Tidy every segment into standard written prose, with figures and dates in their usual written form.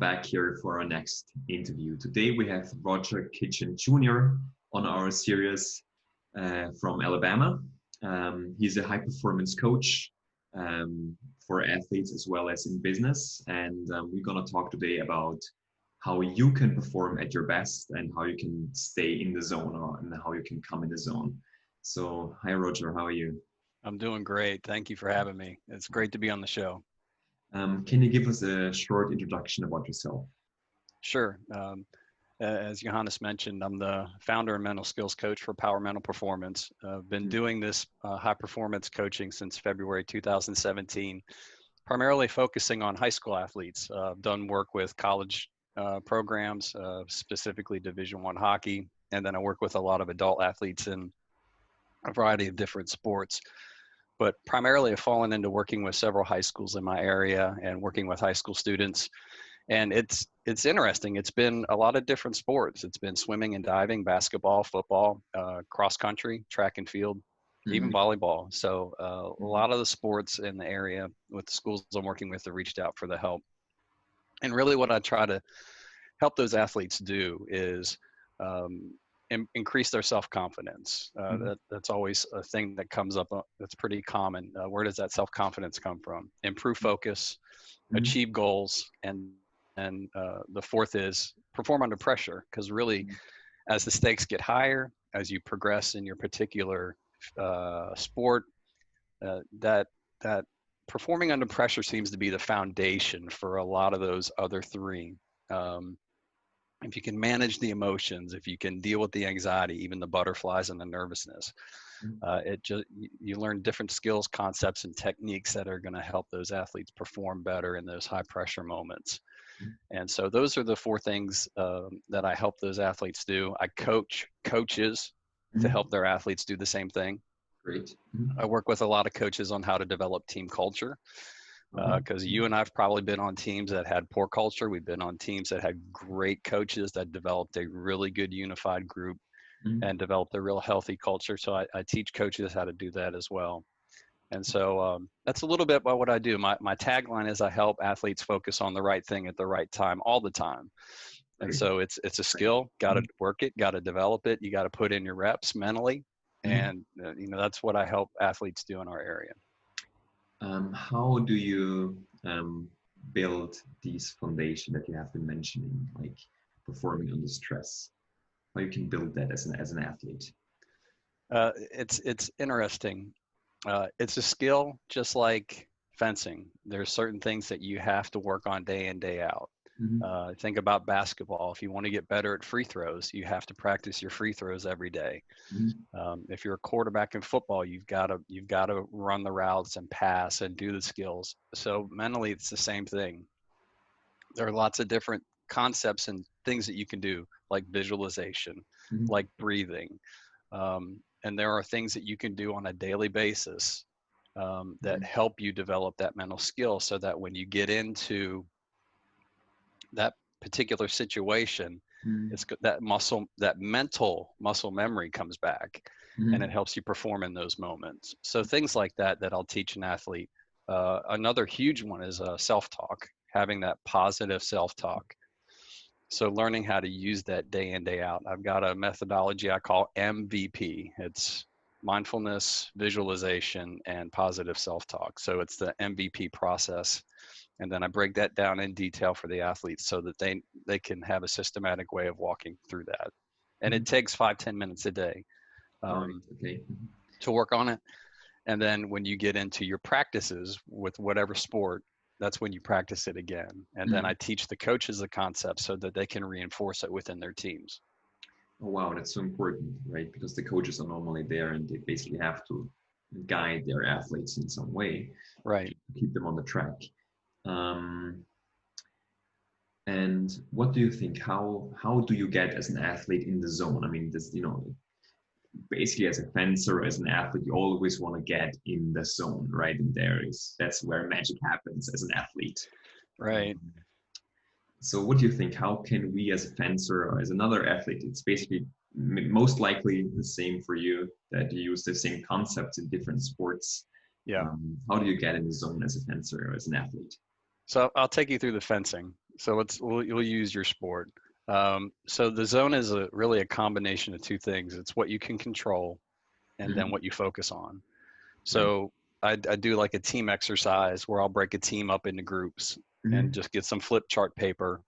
back here for our next interview. Today we have Roger Kitchen Jr. on our series from Alabama. He's a high performance coach for athletes as well as in business. And we're going to talk today about how you can perform at your best and how you can stay in the zone and how you can come in the zone. So, hi, Roger. How are you? I'm doing great. Thank you for having me. It's great to be on the show. Can you give us a short introduction about yourself? Sure. As Johannes mentioned, I'm the founder and mental skills coach for Power Mental Performance. I've been doing this high performance coaching since February 2017, primarily focusing on high school athletes. I've done work with college programs, specifically Division I hockey, and then I work with a lot of adult athletes in a variety of different sports. But primarily I've fallen into working with several high schools in my area and working with high school students. And it's interesting. It's been a lot of different sports. It's been swimming and diving, basketball, football, cross country, track and field, even volleyball. So a lot of the sports in the area with the schools I'm working with have reached out for the help. And really what I try to help those athletes do is increase their self-confidence. That's always a thing that comes up. That's pretty common. Where does that self-confidence come from? Improve focus, achieve goals, and the fourth is perform under pressure. Because really, as the stakes get higher, as you progress in your particular sport, that performing under pressure seems to be the foundation for a lot of those other three. If you can manage the emotions, if you can deal with the anxiety, even the butterflies and the nervousness, you learn different skills, concepts, and techniques that are going to help those athletes perform better in those high pressure moments. And so those are the four things that I help those athletes do. I coach coaches to help their athletes do the same thing. Great. I work with a lot of coaches on how to develop team culture. Because you and I've probably been on teams that had poor culture. We've been on teams that had great coaches that developed a really good unified group and developed a real healthy culture. So I teach coaches how to do that as well. And so that's a little bit about what I do. My tagline is I help athletes focus on the right thing at the right time, all the time. And so it's a skill, got to work it, got to develop it. You got to put in your reps mentally. And, that's what I help athletes do in our area. How do you build these foundation that you have been mentioning, like performing under stress? How you can build that as an athlete? It's interesting. It's a skill just like fencing. There's certain things that you have to work on day in, day out. Think about basketball. If you want to get better at free throws, you have to practice your free throws every day. If you're a quarterback in football, you've got to run the routes and pass and do the skills. So mentally, it's the same thing. There are lots of different concepts and things that you can do, like visualization, like breathing. And there are things that you can do on a daily basis that help you develop that mental skill so that when you get into that particular situation, it's that mental muscle memory comes back and it helps you perform in those moments. So things like that I'll teach an athlete. Another huge one is self-talk, having that positive self-talk. So learning how to use that day in, day out. I've got a methodology I call MVP. It's mindfulness, visualization, and positive self-talk. So it's the MVP process. And then I break that down in detail for the athletes so that they can have a systematic way of walking through that. And it takes 5-10 minutes a day to work on it. And then when you get into your practices with whatever sport, that's when you practice it again. And then I teach the coaches the concept so that they can reinforce it within their teams. Oh, wow. That's so important, right? Because the coaches are normally there and they basically have to guide their athletes in some way. Right. To keep them on the track. And what do you think? How do you get as an athlete in the zone? I mean, this, basically as a fencer, as an athlete, you always want to get in the zone, right? And that's where magic happens as an athlete. Right. So what do you think? How can we as a fencer or as another athlete, it's basically most likely the same for you, that you use the same concepts in different sports. Yeah. How do you get in the zone as a fencer or as an athlete? So I'll take you through the fencing. So we'll use your sport. So the zone is really a combination of two things. It's what you can control and then Mhm. what you focus on. Right. So I do like a team exercise where I'll break a team up into groups and Mhm. just get some flip chart paper,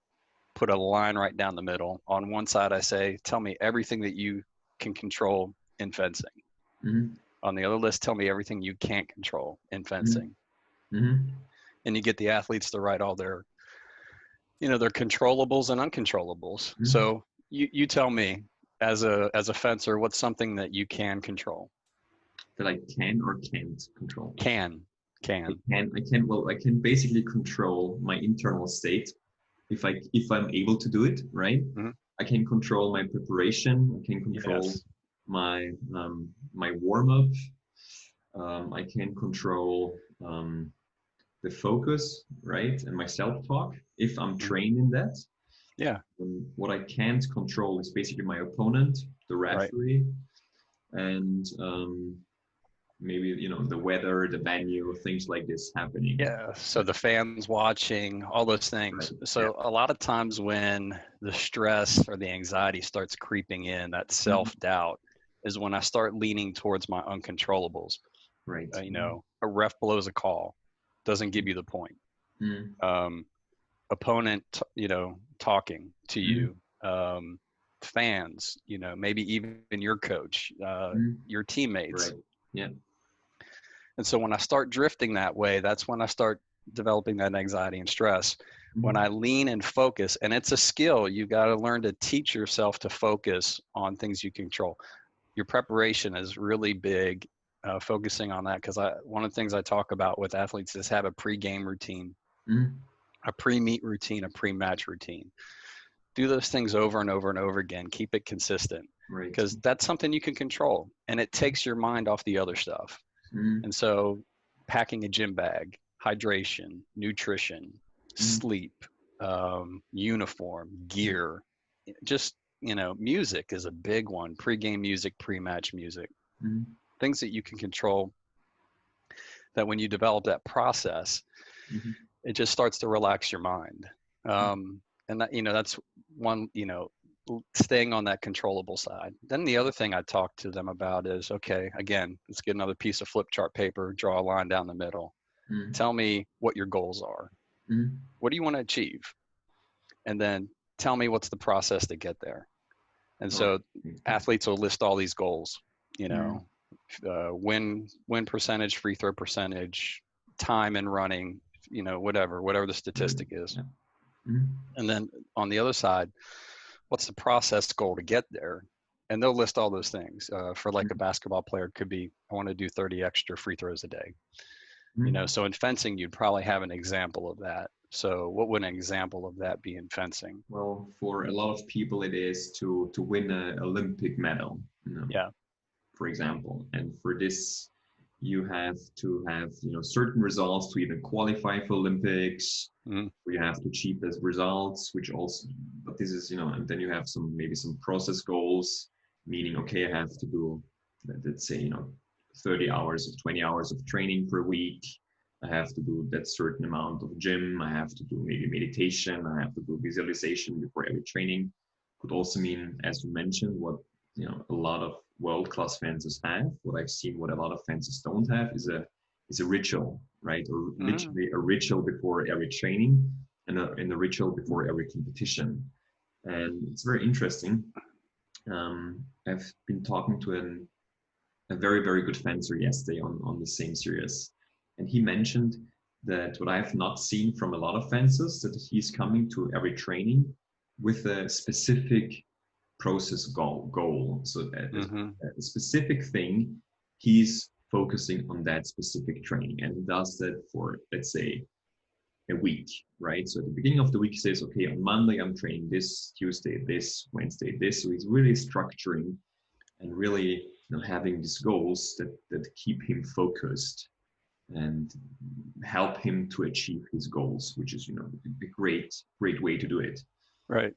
put a line right down the middle. On one side, I say, tell me everything that you can control in fencing. Mhm. On the other list, tell me everything you can't control in Mhm. fencing. Mhm. And you get the athletes to write all their, their controllables and uncontrollables. Mhm. So you tell me as a fencer, what's something that you can control? That I can or can't control. Can, can. I can basically control my internal state if I'm able to do it, right? Mhm. I can control my preparation. I can control Yes. my warm up. I can control the focus, right, and my self talk if I'm Mhm. trained in that. Yeah. What I can't control is basically my opponent, the Right. referee, and maybe the weather, the venue, things like this happening. Yeah. So the fans watching, all those Right. things. Yeah. So a lot of times when the stress or the anxiety starts creeping in, that Mhm. self doubt is when I start leaning towards my uncontrollables. Right. A ref blows a call, doesn't give you the point. Mm-hmm. Um, opponent, talking to Mm-hmm. you. Fans, maybe even your coach, Mm-hmm. your teammates. Right. Yeah. And so when I start drifting that way, that's when I start developing that anxiety and stress. When Mm-hmm. I lean and focus, and it's a skill, you got to learn to teach yourself to focus on things you control. Your preparation is really big, focusing on that because one of the things I talk about with athletes is have a pre-game routine, Mm-hmm. a pre-meet routine, a pre-match routine. Do those things over and over and over again. Keep it consistent Right. because that's something you can control, and it takes your mind off the other stuff. Mm-hmm. And so packing a gym bag, hydration, nutrition, Mm-hmm. sleep, uniform, gear, just, music is a big one. Pre-game music, pre-match music, Mm-hmm. things that you can control that when you develop that process, Mm-hmm. it just starts to relax your mind. And that, that's one, staying on that controllable side. Then the other thing I talk to them about is, okay, again, let's get another piece of flip chart paper, draw a line down the middle. Mm-hmm. Tell me what your goals are. Mm-hmm. What do you want to achieve? And then tell me what's the process to get there. And All right. so athletes will list all these goals, you Mm-hmm. know, win percentage, free throw percentage, time in running, whatever the statistic is. Yeah. Mm-hmm. And then on the other side, what's the process goal to get there? And they'll list all those things. For like a basketball player, it could be, I want to do 30 extra free throws a day. Mm-hmm. So in fencing, you'd probably have an example of that. So what would an example of that be in fencing? Well, for a lot of people, it is to win an Olympic medal, Yeah. for example. And for this, you have to have certain results to even qualify for Olympics. Mm-hmm. You have to achieve those results, which also, but this is and then you have maybe some process goals, meaning okay, I have to do, let's say 30 hours of 20 hours of training per week. I have to do that certain amount of gym. I have to do maybe meditation. I have to do visualization before every training. Could also mean, as you mentioned, what a lot of world-class fencers have. What I've seen, what a lot of fencers don't have, is a ritual, right? Or Mm-hmm. literally a ritual before every training and a ritual before every competition. And it's very interesting. I've been talking to a very, very good fencer yesterday on the same series. And he mentioned that what I have not seen from a lot of fencers, that he's coming to every training with a specific process goal. So Mm-hmm. a specific thing, he's focusing on that specific training. And he does that for, let's say, a week, right? So at the beginning of the week, he says, okay, on Monday, I'm training this, Tuesday, this, Wednesday, this. So he's really structuring and really having these goals that keep him focused and help him to achieve his goals, which is a great way to do it. Right.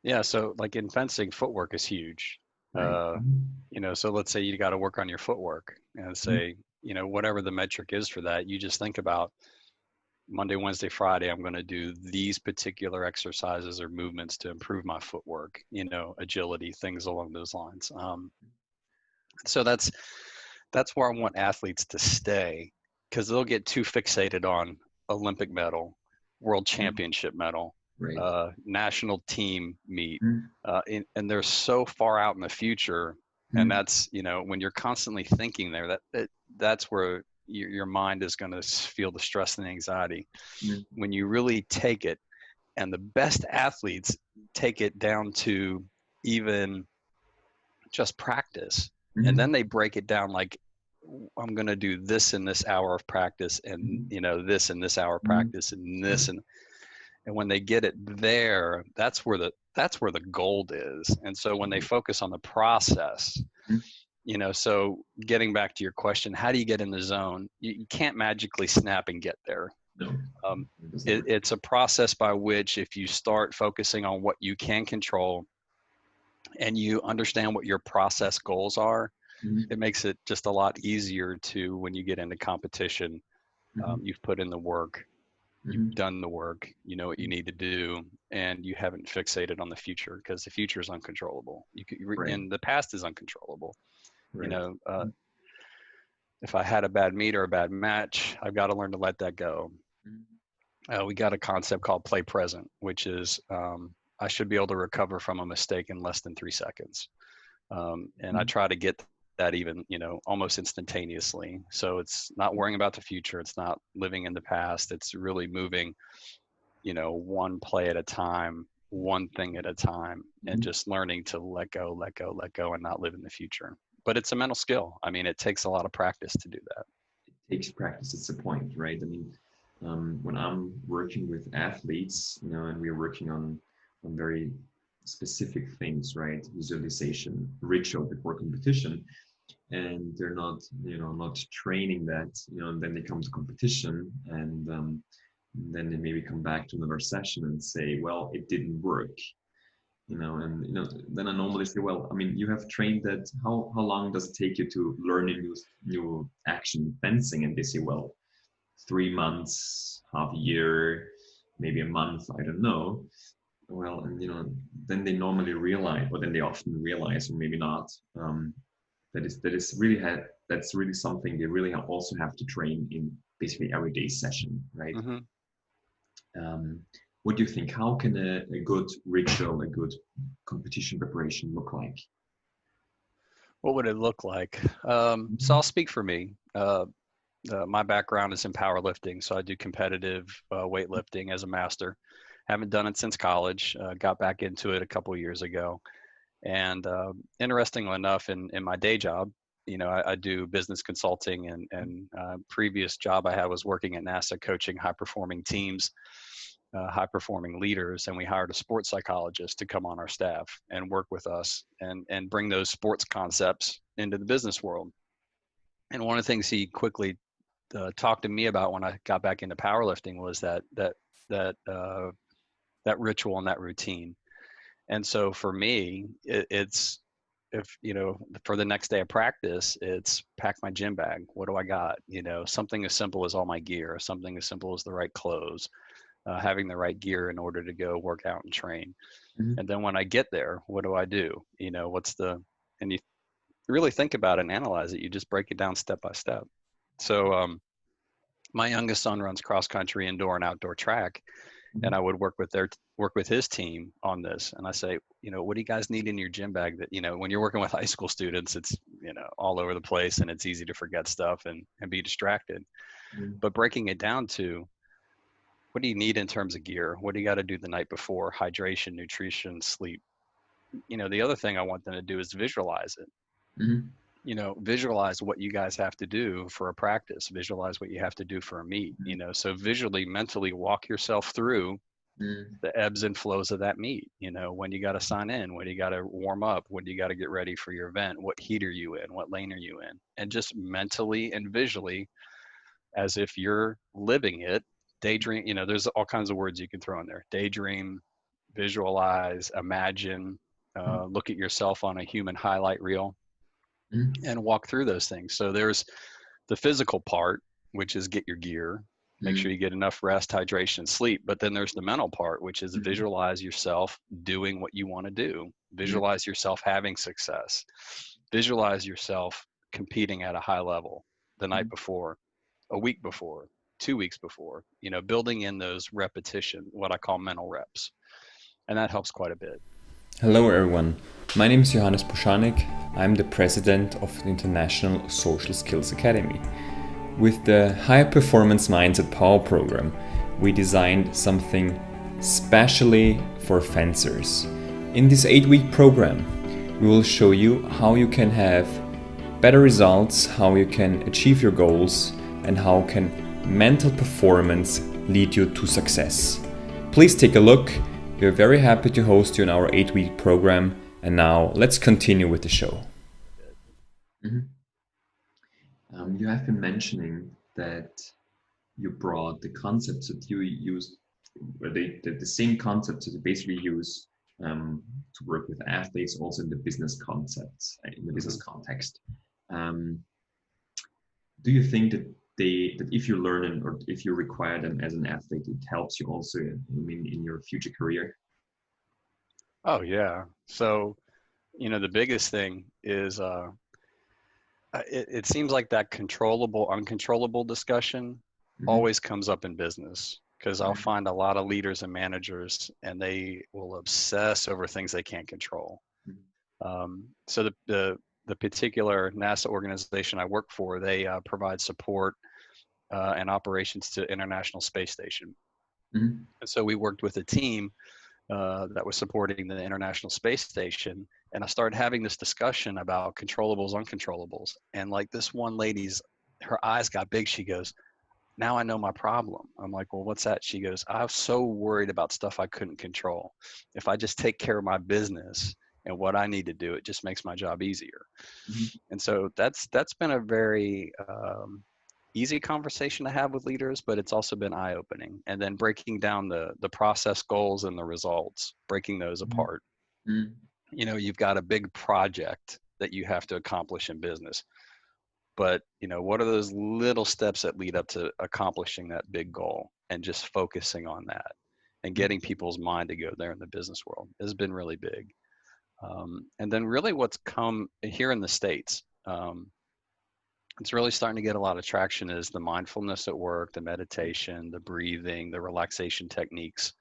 Yeah. So like in fencing, footwork is huge. Right. So let's say you got to work on your footwork and Mhm. say, whatever the metric is for that, you just think about Monday, Wednesday, Friday, I'm going to do these particular exercises or movements to improve my footwork, agility, things along those lines. So that's where I want athletes to stay, because they'll get too fixated on Olympic medal, world championship medal, Right. national team meet, Mm. and they're so far out in the future. And that's, when you're constantly thinking there, that's where your mind is going to feel the stress and anxiety. Mm. When you really take it, and the best athletes take it down to even just practice, and then they break it down like, I'm going to do this in this hour of practice, and this in this hour of practice, and this, and when they get it there, that's where the gold is. And so when they focus on the process, so getting back to your question, how do you get in the zone? You can't magically snap and get there. No. It's a process by which, if you start focusing on what you can control and you understand what your process goals are, it makes it just a lot easier to, when you get into competition, you've put in the work, you've done the work, you know what you need to do, and you haven't fixated on the future, because the future is uncontrollable. And the past is uncontrollable. Right. If I had a bad meet or a bad match, I've got to learn to let that go. We got a concept called play present, which is I should be able to recover from a mistake in less than 3 seconds. And I try to get that even, almost instantaneously. So it's not worrying about the future. It's not living in the past. It's really moving, one play at a time, one thing at a time, and just learning to let go, and not live in the future. But it's a mental skill. I mean, it takes a lot of practice to do that. It takes practice. It's the point, right? I mean, when I'm working with athletes, and we're working on very specific things, right? Visualization, ritual before competition, and they're not, not training that, and then they come to competition, and then they maybe come back to another session and say, well, it didn't work. Then I normally say, well, I mean, you have trained that. How long does it take you to learn a new action fencing? And they say, well, 3 months, half a year, maybe a month, I don't know. Well, and then they normally realize, or then they often realize, or maybe not, that's really something they really also have to train in basically everyday session, right? What do you think? How can a good ritual, a good competition preparation look like? What would it look like? So I'll speak for me. My background is in powerlifting, so I do competitive weightlifting as a master. Haven't done it since college. Got back into it a couple of years ago. And interestingly enough, in my day job, I do business consulting, and previous job I had was working at NASA, coaching high-performing teams, high-performing leaders, and we hired a sports psychologist to come on our staff and work with us and bring those sports concepts into the business world. And one of the things he quickly talked to me about when I got back into powerlifting was that ritual and that routine. And so for me, it's, if, for the next day of practice, it's pack my gym bag. What do I got? Something as simple as all my gear, something as simple as the right clothes, having the right gear in order to go work out and train. And then when I get there, what do I do? And you really think about it and analyze it. You just break it down step by step. So my youngest son runs cross country, indoor and outdoor track. And I would work with his team on this. And I say, what do you guys need in your gym bag that, when you're working with high school students, it's, all over the place, and it's easy to forget stuff and be distracted. But breaking it down to, what do you need in terms of gear? What do you got to do the night before? Hydration, nutrition, sleep. The other thing I want them to do is visualize it. Visualize what you guys have to do for a practice, visualize what you have to do for a meet, so visually, mentally walk yourself through the ebbs and flows of that meet, when you got to sign in, when you got to warm up, when you got to get ready for your event, what heat are you in, what lane are you in, and just mentally and visually, as if you're living it, daydream, there's all kinds of words you can throw in there: daydream, visualize, imagine, look at yourself on a human highlight reel, and walk through those things. So there's the physical part, which is get your gear. make sure you get enough rest, hydration, sleep. But then there's the mental part, which is visualize yourself doing what you want to do. Visualize yourself having success. Visualize yourself competing at a high level the night before, a week before, 2 weeks before, building in those repetition, what I call mental reps. And that helps quite a bit. Hello everyone, my name is Johannes Puschanik. I'm the president of the International Social Skills Academy. With the High Performance Mindset Power Program, we designed something specially for fencers. In this 8-week program, we will show you how you can have better results, how you can achieve your goals, and how can mental performance lead you to success. Please take a look. We are very happy to host you in our 8-week program. And now let's continue with the show. You have been mentioning that you brought the concepts that you used, the same concepts that you basically use to work with athletes, also in the business concepts, in the business context. Do you think that if you learn them or if you require them as an athlete, it helps you also in your future career? Oh yeah. So, the biggest thing is it seems like that controllable, uncontrollable discussion always comes up in business, because I'll find a lot of leaders and managers and they will obsess over things they can't control. So the particular NASA organization I work for, they provide support and operations to International Space Station. And so we worked with a team that was supporting the International Space Station, and I started having this discussion about controllables, uncontrollables. And like this one lady's, her eyes got big. She goes, "Now I know my problem." I'm like, "Well, what's that?" She goes, "I was so worried about stuff I couldn't control. If I just take care of my business and what I need to do, it just makes my job easier." And so that's been a very easy conversation to have with leaders, but it's also been eye-opening. And then breaking down the process goals and the results, breaking those apart. You've got a big project that you have to accomplish in business, but what are those little steps that lead up to accomplishing that big goal, and just focusing on that and getting people's mind to go there in the business world has been really big. And then really what's come here in the States, it's really starting to get a lot of traction, is the mindfulness at work, the meditation, the breathing, the relaxation techniques.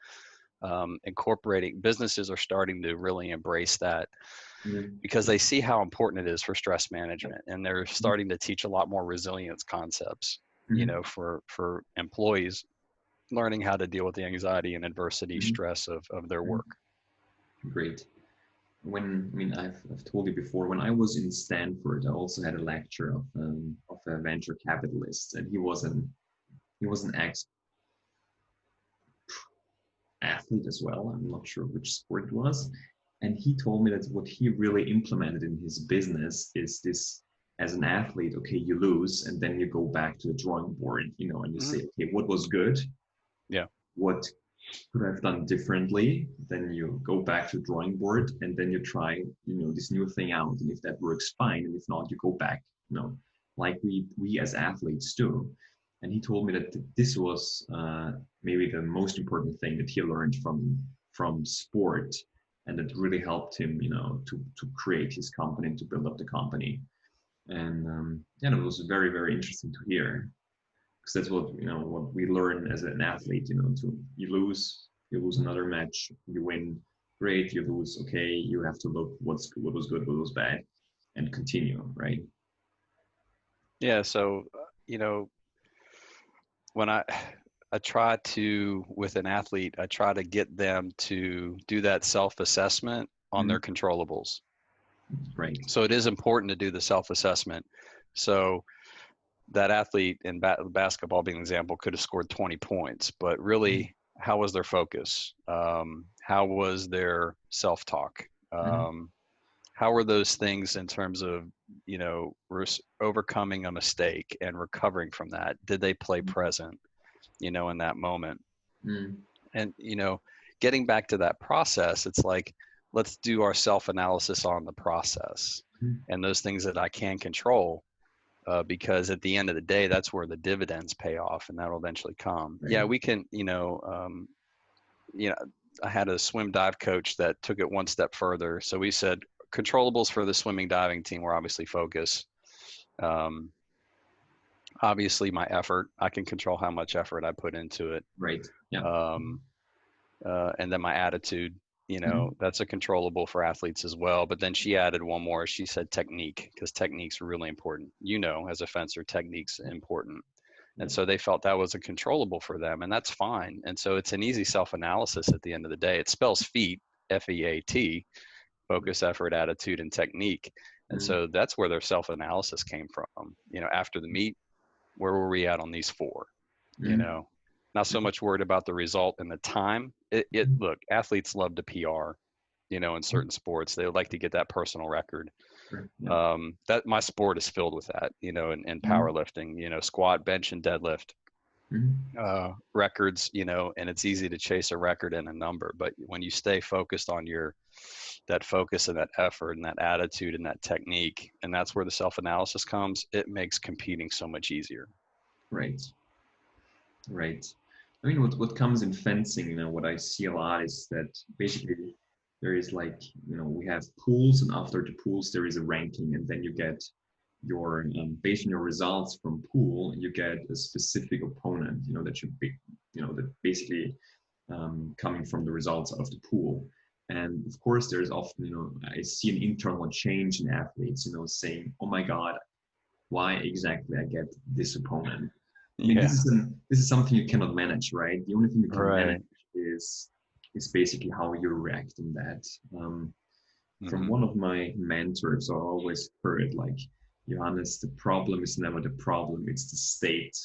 Incorporating, businesses are starting to really embrace that because they see how important it is for stress management, and they're starting to teach a lot more resilience concepts, for employees learning how to deal with the anxiety and adversity, stress of their work. Great. I've told you before, when I was in Stanford, I also had a lecture of a venture capitalist, and he was an ex athlete as well. I'm not sure which sport it was. And he told me that what he really implemented in his business is this: as an athlete, okay, you lose, and then you go back to the drawing board, and you say, okay, what was good? Yeah. What could I have done differently? Then you go back to the drawing board, and then you try, this new thing out. And if that works, fine. And if not, you go back, like we as athletes do. And he told me that this was maybe the most important thing that he learned from sport, and that really helped him, to create his company and to build up the company. And it was very, very interesting to hear, because that's what what we learn as an athlete. You lose another match, you win, great. You lose, okay. You have to look what was good, what was bad, and continue, right? Yeah. So when I try to, with an athlete, I try to get them to do that self-assessment on their controllables. Right. So it is important to do the self-assessment. So that athlete in basketball, being an example, could have scored 20 points, but really, how was their focus? How was their self-talk? How were those things in terms of, overcoming a mistake and recovering from that? Did they play present, in that moment? And, getting back to that process, it's like, let's do our self-analysis on the process and those things that I can control. because at the end of the day, that's where the dividends pay off, and that'll eventually come. Right. Yeah, we can, I had a swim dive coach that took it one step further. So we said controllables for the swimming diving team were obviously focus. Obviously my effort, I can control how much effort I put into it. Right. Yeah. And then my attitude, that's a controllable for athletes as well. But then she added one more. She said technique, because technique's really important. As a fencer, technique's important. And so they felt that was a controllable for them, and that's fine. And so it's an easy self-analysis at the end of the day. It spells FEAT, F-E-A-T, focus, effort, attitude, and technique. And so that's where their self-analysis came from. After the meet, where were we at on these four? Not so much worried about the result and the time. Look, athletes love to PR, in certain sports. They would like to get that personal record. That my sport is filled with that, in powerlifting, squat, bench, and deadlift records, and it's easy to chase a record and a number. But when you stay focused on that focus and that effort and that attitude and that technique, and that's where the self-analysis comes, it makes competing so much easier. Right. I mean, what comes in fencing, what I see a lot is that basically there is we have pools, and after the pools there is a ranking, and then you get your based on your results from pool, you get a specific opponent, that should be, that basically coming from the results of the pool. And of course, there's often, I see an internal change in athletes, saying, "Oh my God, why exactly I get this opponent?" I mean, this is something you cannot manage, right? The only thing you can manage is basically how you react in that. From one of my mentors, I always heard, Johannes, the problem is never the problem, it's the state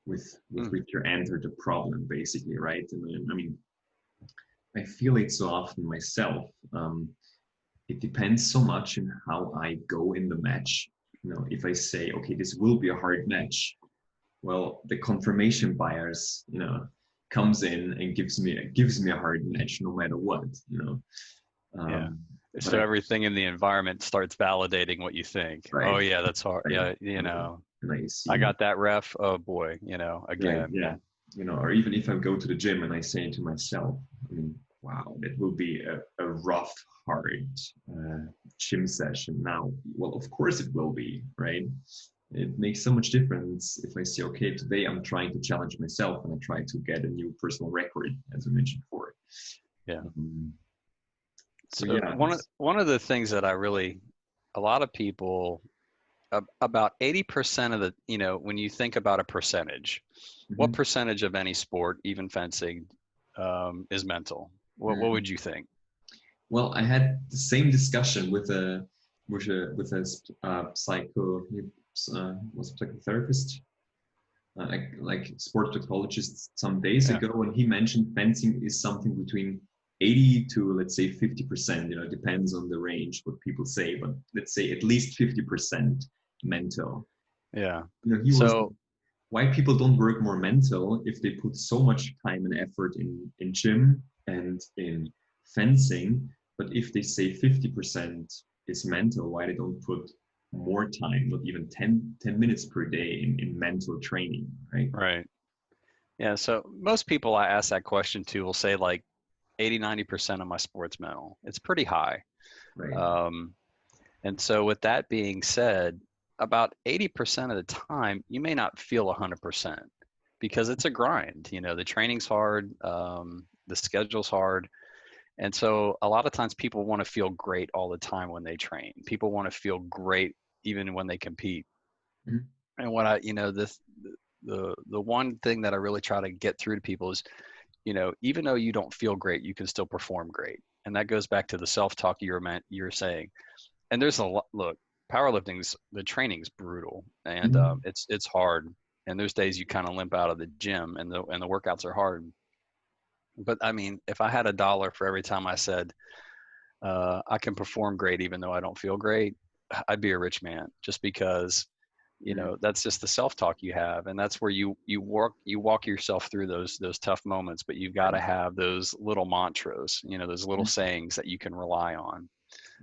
with which you enter the problem, basically, right? And I mean, I feel it so often myself. It depends so much on how I go in the match. If I say, okay, this will be a hard match, well, the confirmation bias, comes in and gives me a hard match no matter what, So everything in the environment starts validating what you think. Right. Oh yeah, that's hard. Right. Yeah, And I got that ref. Oh boy, again. Right, yeah. Or even if I go to the gym and I say to myself, I mean, wow, that will be a rough, hard gym session. Now, well, of course it will be, right? It makes so much difference if I say, okay, today I'm trying to challenge myself and I try to get a new personal record, as I mentioned before. Yeah. So one of the things that a lot of people, about 80% of the, when you think about a percentage, what percentage of any sport, even fencing, is mental? What would you think? Well, I had the same discussion with a psychotherapist, like sport psychologist some days ago, and he mentioned fencing is something between 80 to, let's say, 50%. It depends on the range what people say, but let's say at least 50% mental. Yeah. He was why people don't work more mental if they put so much time and effort in gym and in fencing, but if they say 50% is mental, why they don't put more time, not even 10 minutes per day in mental training, right? Right. Yeah. So most people I ask that question to will say 80-90% of my sport's mental. It's pretty high. Right. And so with that being said, about 80% of the time, you may not feel 100% because it's a grind. The training's hard, the schedule's hard. And so a lot of times people want to feel great all the time when they train. People want to feel great even when they compete. And what the one thing that I really try to get through to people is, even though you don't feel great, you can still perform great. And that goes back to the self-talk you're saying. And there's a lot, look, powerlifting's, the training's brutal, and it's hard. And there's days you kind of limp out of the gym, and the workouts are hard. But I mean, if I had $1 for every time I said I can perform great even though I don't feel great, I'd be a rich man, just because that's just the self-talk you have, and that's where you walk yourself through those tough moments. But you've got to have those little mantras, those little sayings that you can rely on.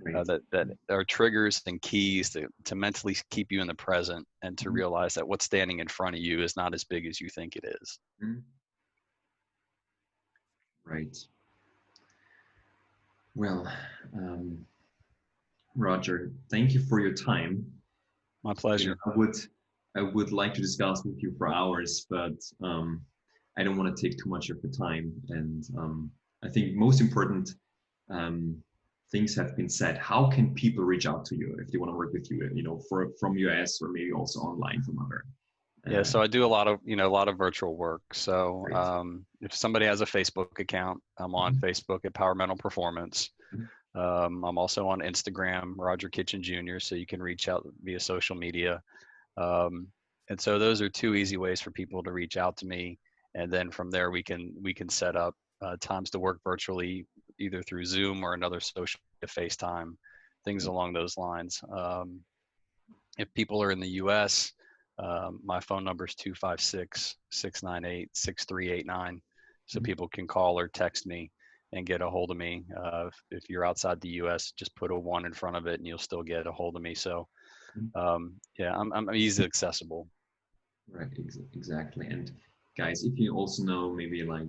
Right. that are triggers and keys to mentally keep you in the present and to Mhm. realize that what's standing in front of you is not as big as you think it is. Mhm. Right. Well, Roger, thank you for your time. My You know, pleasure. I would like to discuss with you for hours, but I don't want to take too much of your time. And I think most important um, things have been said. How can people reach out to you if they want to work with you? You know, from US or maybe also online from other. Yeah, Uh, so I do a lot of virtual work. So great. if somebody has a Facebook account, I'm on Mhm. Facebook at Power Mental Performance. Mhm. I'm also on Instagram, Roger Kitchen Jr., so you can reach out via social media. Um, and so those are two easy ways for people to reach out to me. And then from there, we can set up times to work virtually, either through Zoom or another social FaceTime, things along those lines. If people are in the U.S., my phone number is 256-698-6389. So Mhm. people can call or text me and get a hold of me. If you're outside the U.S., just put a 1 in front of it and you'll still get a hold of me. So Mhm. yeah, I'm easily accessible. Right, exactly. And guys, if you also know maybe like,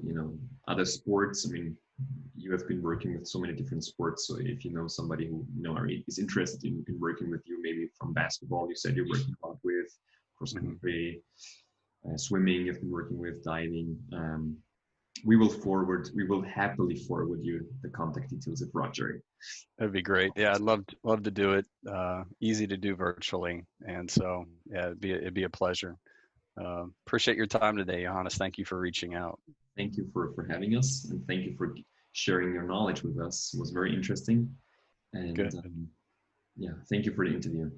other sports, I mean, you have been working with so many different sports. So if you know somebody who, is interested in working with you, maybe from basketball, you said you're working a lot with, cross Hmm. country, swimming, you've been working with, diving. We will happily forward you the contact details of Roger. That'd be great. Yeah, I'd love to do it. Easy to do virtually, and so yeah, it'd be a pleasure. Appreciate your time today, Johannes. Thank you for reaching out. Thank you for having us, and thank you for sharing your knowledge with us. It was very interesting. And Good. yeah, thank you for the interview.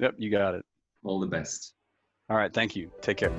Yep, you got it. All the best. All right. Thank you. Take care.